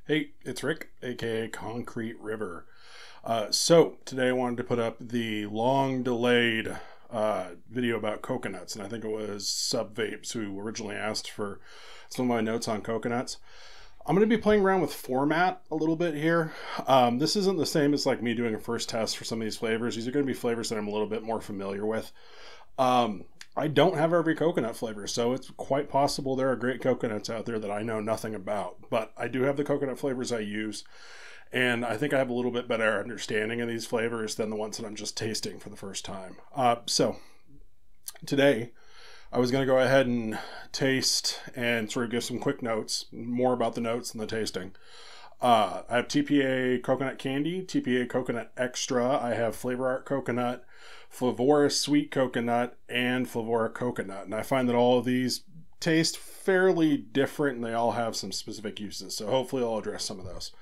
Hey, it's Rick, aka Concrete River. So today I wanted to put up the long delayed video about coconuts, and I think it was Sub Vapes who originally asked for some of my notes on coconuts. I'm going to be playing around with format a little bit here. This isn't the same as like me doing a first test for some of these flavors. These are going to be flavors that I'm a little bit more familiar with. I don't have every coconut flavor, so it's quite possible there are great coconuts out there that I know nothing about. But I do have the coconut flavors I use, and I think I have a little bit better understanding of these flavors than the ones that I'm just tasting for the first time. So today I was going to go ahead and taste and sort of give some quick notes, more about the notes than the tasting. I have TPA coconut candy, TPA coconut extra. I have Flavor Art coconut, Flavora sweet coconut, and Flavora coconut. And I find that all of these taste fairly different and they all have some specific uses. So hopefully I'll address some of those.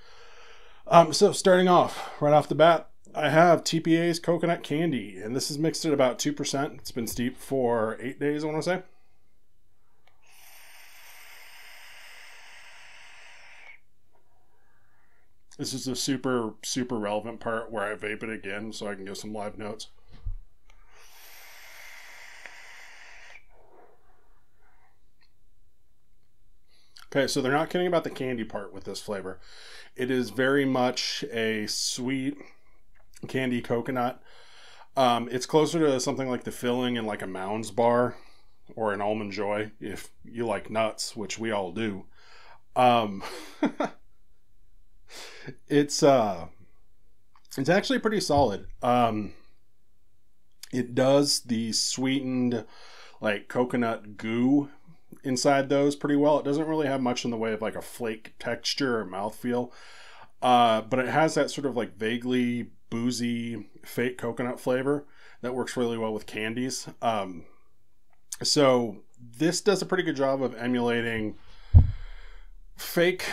So starting off, right off the bat, I have TPA's coconut candy, and this is mixed at about 2%. It's been steeped for 8 days, I want to say. This is a super relevant part where I vape it again so I can give some live notes. Okay, so they're not kidding about the candy part with this flavor. It is very much a sweet candy coconut. It's closer to something like the filling in like a Mounds bar or an Almond Joy if you like nuts, which we all do. It's actually pretty solid. It does the sweetened like coconut goo inside those pretty well. It doesn't really have much in the way of like a flake texture or mouthfeel, but it has that sort of like vaguely boozy fake coconut flavor that works really well with candies. So this does a pretty good job of emulating fake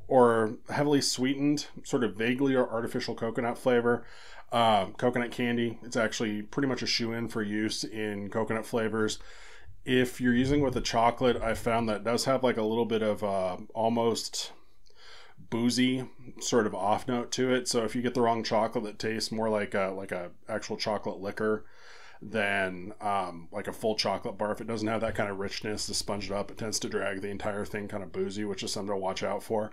or heavily sweetened, sort of vaguely or artificial coconut flavor. Coconut candy, it's actually pretty much a shoe-in for use in coconut flavors. If you're using it with a chocolate, I found that it does have like a little bit of almost boozy sort of off note to it. So if you get the wrong chocolate that tastes more like a actual chocolate liquor than like a full chocolate bar, if it doesn't have that kind of richness to sponge it up, it tends to drag the entire thing kind of boozy, which is something to watch out for.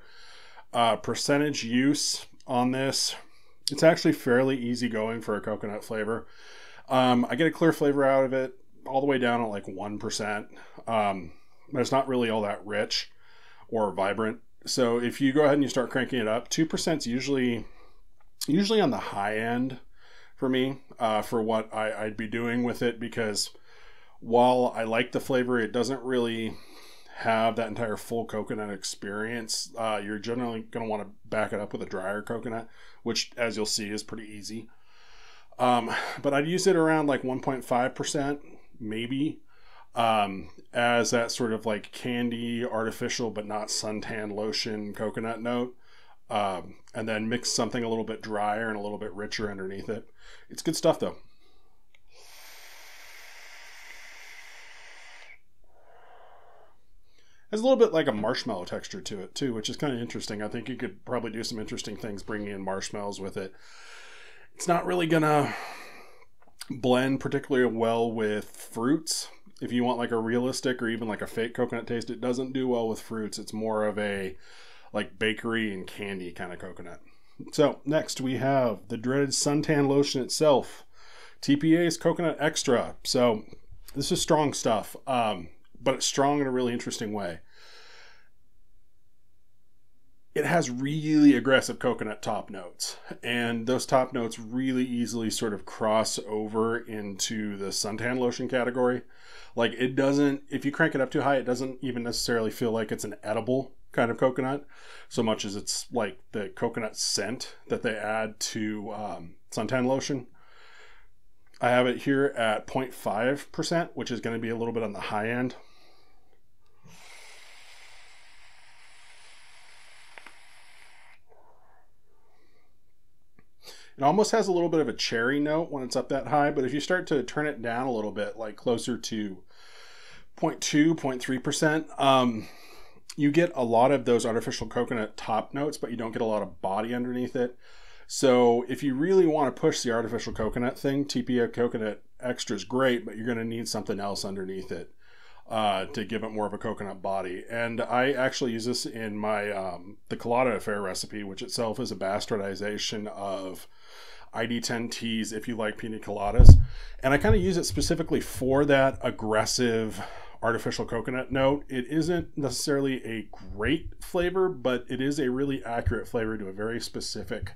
Percentage use on this, it's actually fairly easy going for a coconut flavor. I get a clear flavor out of it all the way down at like 1%. But it's not really all that rich or vibrant. So if you go ahead and you start cranking it up, 2% is usually on the high end for me, for what I'd be doing with it, because while I like the flavor, it doesn't really have that entire full coconut experience. You're generally going to want to back it up with a drier coconut, which as you'll see is pretty easy. But I'd use it around like 1.5% maybe, as that sort of like candy, artificial but not suntan lotion coconut note, and then mix something a little bit drier and a little bit richer underneath it. It's good stuff though. Has a little bit like a marshmallow texture to it too, which is kind of interesting. I think you could probably do some interesting things bringing in marshmallows with it. It's not really gonna blend particularly well with fruits. If you want like a realistic or even like a fake coconut taste, it doesn't do well with fruits. It's more of a like bakery and candy kind of coconut. So next we have the dreaded suntan lotion itself, TPA's coconut extra. So this is strong stuff, but it's strong in a really interesting way. It has really aggressive coconut top notes, and those top notes really easily sort of cross over into the suntan lotion category. Like it doesn't, if you crank it up too high, it doesn't even necessarily feel like it's an edible kind of coconut so much as it's like the coconut scent that they add to suntan lotion. I have it here at 0.5%, which is going to be a little bit on the high end. It almost has a little bit of a cherry note when it's up that high, but if you start to turn it down a little bit, like closer to 0.2, 0.3%, you get a lot of those artificial coconut top notes, but you don't get a lot of body underneath it. So if you really want to push the artificial coconut thing, TPO Coconut Extra is great, but you're going to need something else underneath it to give it more of a coconut body. And I actually use this in my the Colada Affair recipe, which itself is a bastardization of ID10T's If You Like Pina Coladas. And I kind of use it specifically for that aggressive artificial coconut note. It isn't necessarily a great flavor, but it is a really accurate flavor to a very specific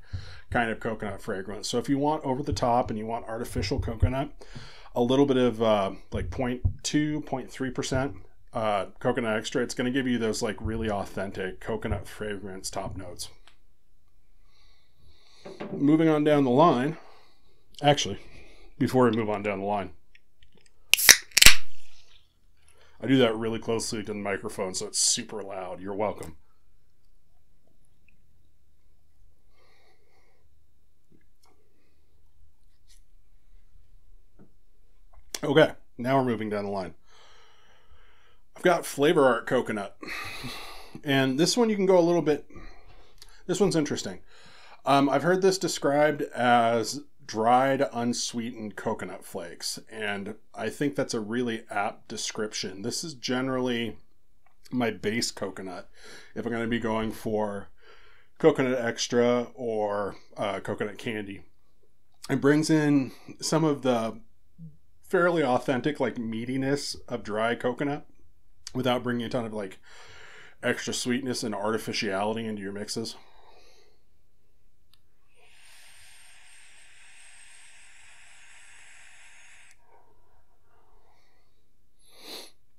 kind of coconut fragrance. So if you want over the top and you want artificial coconut, a little bit of like 0.2, 0.3% coconut extra, it's going to give you those like really authentic coconut fragrance top notes. Moving on down the line, actually, before we move on down the line, I do that really closely to the microphone, so it's super loud. You're welcome. Okay, now we're moving down the line. I've got Flavor Art Coconut. And this one you can go a little bit... This one's interesting. I've heard this described as dried, unsweetened coconut flakes, and I think that's a really apt description. This is generally my base coconut if I'm going to be going for coconut extra or coconut candy. It brings in some of the fairly authentic like meatiness of dry coconut without bringing a ton of like extra sweetness and artificiality into your mixes.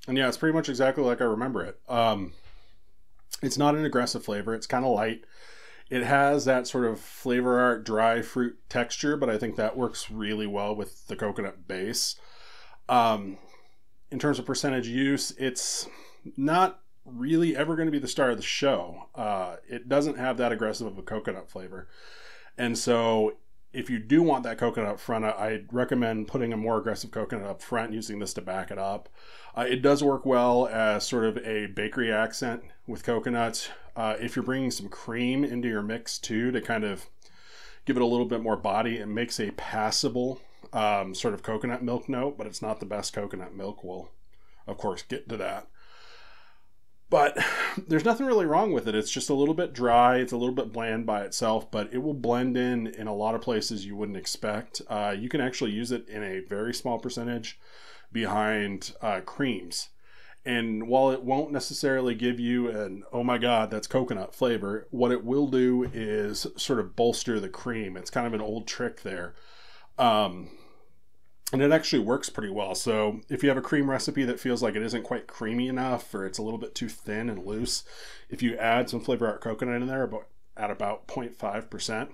And yeah, it's pretty much exactly like I remember it. It's not an aggressive flavor. It's kind of light. It has that sort of Flavor Art dry fruit texture, but I think that works really well with the coconut base. In terms of percentage use, it's not really ever going to be the star of the show. It doesn't have that aggressive of a coconut flavor. And so if you do want that coconut up front, I'd recommend putting a more aggressive coconut up front, using this to back it up. It does work well as sort of a bakery accent with coconuts. If you're bringing some cream into your mix too, to kind of give it a little bit more body, it makes a passable sort of coconut milk note, but it's not the best coconut milk. We'll, of course, get to that. But there's nothing really wrong with it. It's just a little bit dry. It's a little bit bland by itself, but it will blend in a lot of places you wouldn't expect. You can actually use it in a very small percentage behind creams. And while it won't necessarily give you an, oh my God, that's coconut flavor, what it will do is sort of bolster the cream. It's kind of an old trick there. And it actually works pretty well. So if you have a cream recipe that feels like it isn't quite creamy enough, or it's a little bit too thin and loose, if you add some Flavor Art Coconut in there at about 0.5%,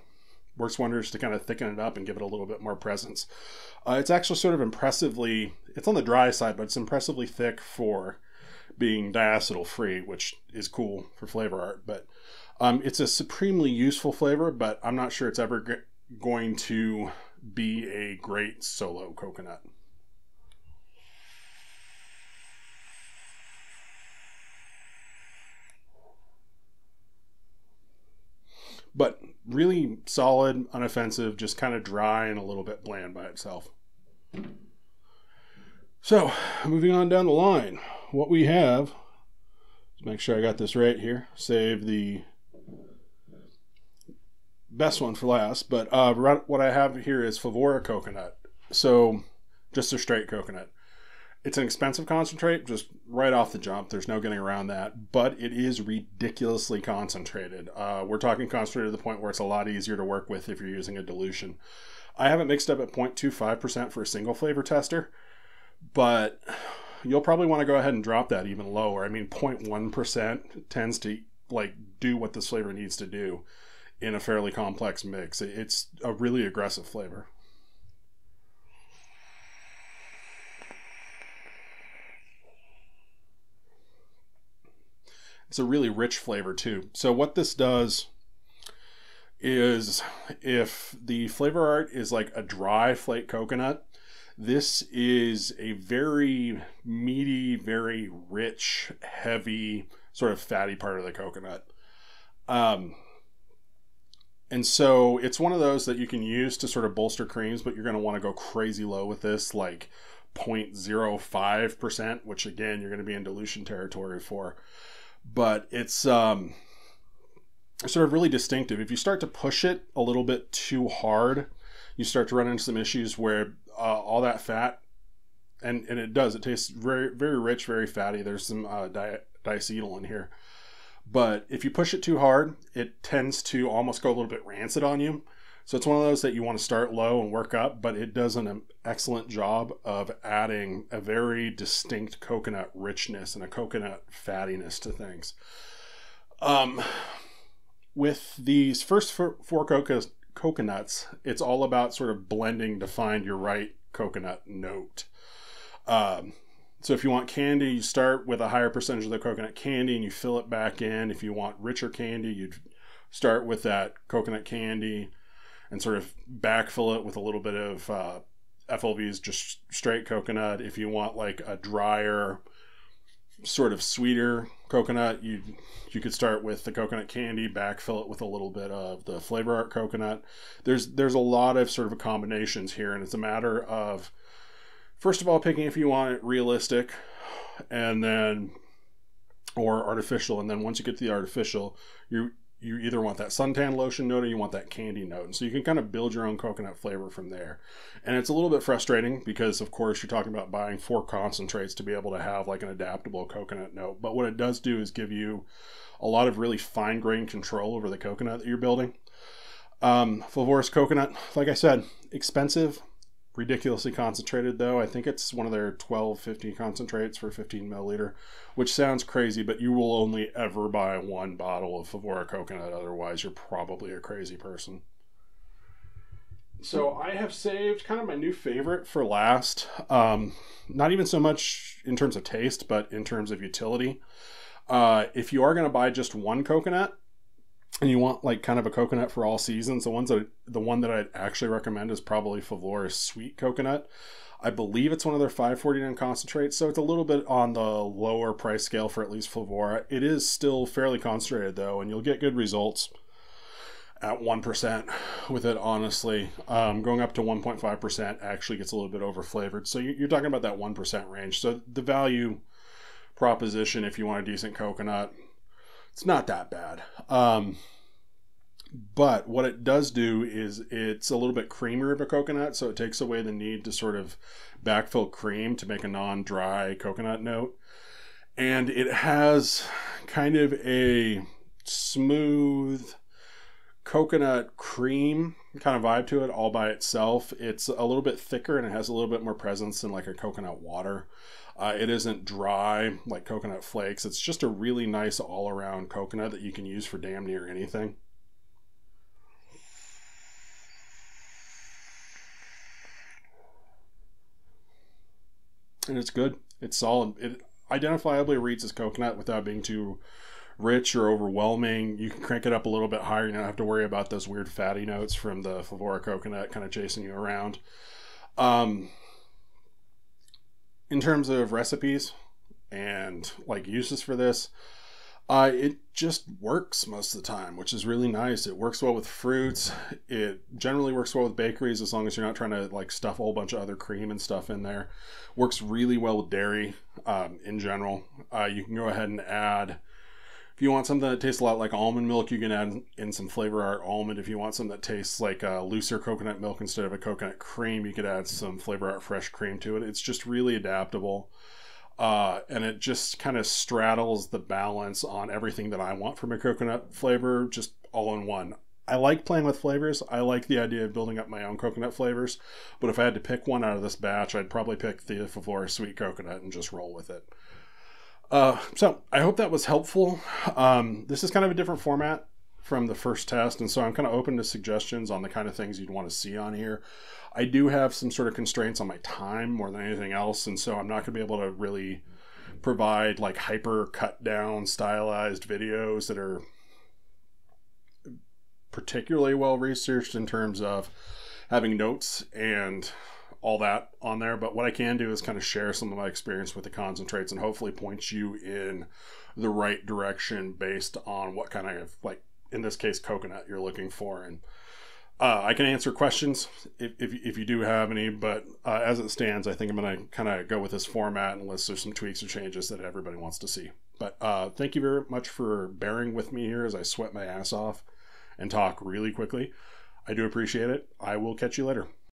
works wonders to kind of thicken it up and give it a little bit more presence. It's actually sort of impressively, it's on the dry side, but it's impressively thick for being diacetyl free, which is cool for Flavor Art. But it's a supremely useful flavor, but I'm not sure it's ever going to be a great solo coconut. But really solid, unoffensive, just kind of dry and a little bit bland by itself. So, moving on down the line, what we have, let's make sure I got this right here, save the best one for last, but what I have here is Favora Coconut. So, just a straight coconut. It's an expensive concentrate, just right off the jump. There's no getting around that, but it is ridiculously concentrated. We're talking concentrated to the point where it's a lot easier to work with if you're using a dilution. I have it mixed up at 0.25% for a single flavor tester, but you'll probably want to go ahead and drop that even lower. I mean, 0.1% tends to like do what this flavor needs to do in a fairly complex mix. It's a really aggressive flavor. It's a really rich flavor too. So what this does is, if the Flavor Art is like a dry flake coconut, this is a very meaty, very rich, heavy sort of fatty part of the coconut. And so it's one of those that you can use to sort of bolster creams, but you're going to want to go crazy low with this, like 0.05%, which again, you're going to be in dilution territory for. But it's sort of really distinctive. If you start to push it a little bit too hard, you start to run into some issues where all that fat, and it does, it tastes very, very rich, very fatty. There's some diacetyl in here. But if you push it too hard, it tends to almost go a little bit rancid on you. So it's one of those that you want to start low and work up, but it does an excellent job of adding a very distinct coconut richness and a coconut fattiness to things. With these first four coconuts, it's all about sort of blending to find your right coconut note. So if you want candy, you start with a higher percentage of the coconut candy and you fill it back in. If you want richer candy, you'd start with that coconut candy and sort of backfill it with a little bit of FLV's just straight coconut. If you want like a drier, sort of sweeter coconut, you could start with the coconut candy, backfill it with a little bit of the Flavor Art coconut. There's a lot of sort of combinations here, and it's a matter of, first of all, picking if you want it realistic and then or artificial, and then once you get to the artificial, you either want that suntan lotion note or you want that candy note. And so you can kind of build your own coconut flavor from there. And it's a little bit frustrating because, of course, you're talking about buying 4 concentrates to be able to have like an adaptable coconut note. But what it does do is give you a lot of really fine-grained control over the coconut that you're building. Flavoris coconut, like I said, expensive, ridiculously concentrated though. I think it's one of their 1250 concentrates for 15 milliliter, which sounds crazy, but you will only ever buy 1 bottle of Flavoris coconut. Otherwise, you're probably a crazy person. So I have saved kind of my new favorite for last. Not even so much in terms of taste, but in terms of utility. If you are going to buy just one coconut, and you want like kind of a coconut for all seasons, the one that I'd actually recommend is probably Flavoris Sweet Coconut. I believe it's one of their 549 concentrates, so it's a little bit on the lower price scale for at least Flavoris. It is still fairly concentrated though, and you'll get good results at 1% with it, honestly. Going up to 1.5% actually gets a little bit over flavored. So you're talking about that 1% range. So the value proposition, if you want a decent coconut, it's not that bad. But what it does do is it's a little bit creamier of a coconut, so it takes away the need to sort of backfill cream to make a non-dry coconut note. And it has kind of a smooth coconut cream kind of vibe to it all by itself. It's a little bit thicker and it has a little bit more presence than like a coconut water. It isn't dry like coconut flakes. It's just a really nice all-around coconut that you can use for damn near anything. And it's good. It's solid. It identifiably reads as coconut without being too rich or overwhelming. You can crank it up a little bit higher. You don't have to worry about those weird fatty notes from the Flavoris coconut kind of chasing you around. In terms of recipes and like uses for this, it just works most of the time, which is really nice. It works well with fruits. It generally works well with bakeries as long as you're not trying to like stuff a whole bunch of other cream and stuff in there. Works really well with dairy in general. You can go ahead and add, if you want something that tastes a lot like almond milk, you can add in some Flavor Art almond. If you want something that tastes like a looser coconut milk instead of a coconut cream, you could add some Flavor Art fresh cream to it. It's just really adaptable. And it just kind of straddles the balance on everything that I want from a coconut flavor, just all in one. I like playing with flavors. I like the idea of building up my own coconut flavors. But if I had to pick one out of this batch, I'd probably pick the Flavoris Sweet Coconut and just roll with it. So I hope that was helpful. This is kind of a different format from the first test, and so I'm kind of open to suggestions on the kind of things you'd want to see on here. I do have some sort of constraints on my time more than anything else, and so I'm not going to be able to really provide like hyper cut down stylized videos that are particularly well researched in terms of having notes and all that on there, but what I can do is kind of share some of my experience with the concentrates and hopefully point you in the right direction based on what kind of, like, in this case, coconut you're looking for. And I can answer questions if you do have any, but as it stands, I think I'm going to kind of go with this format unless there's some tweaks or changes that everybody wants to see. But thank you very much for bearing with me here as I sweat my ass off and talk really quickly. I do appreciate it. I will catch you later.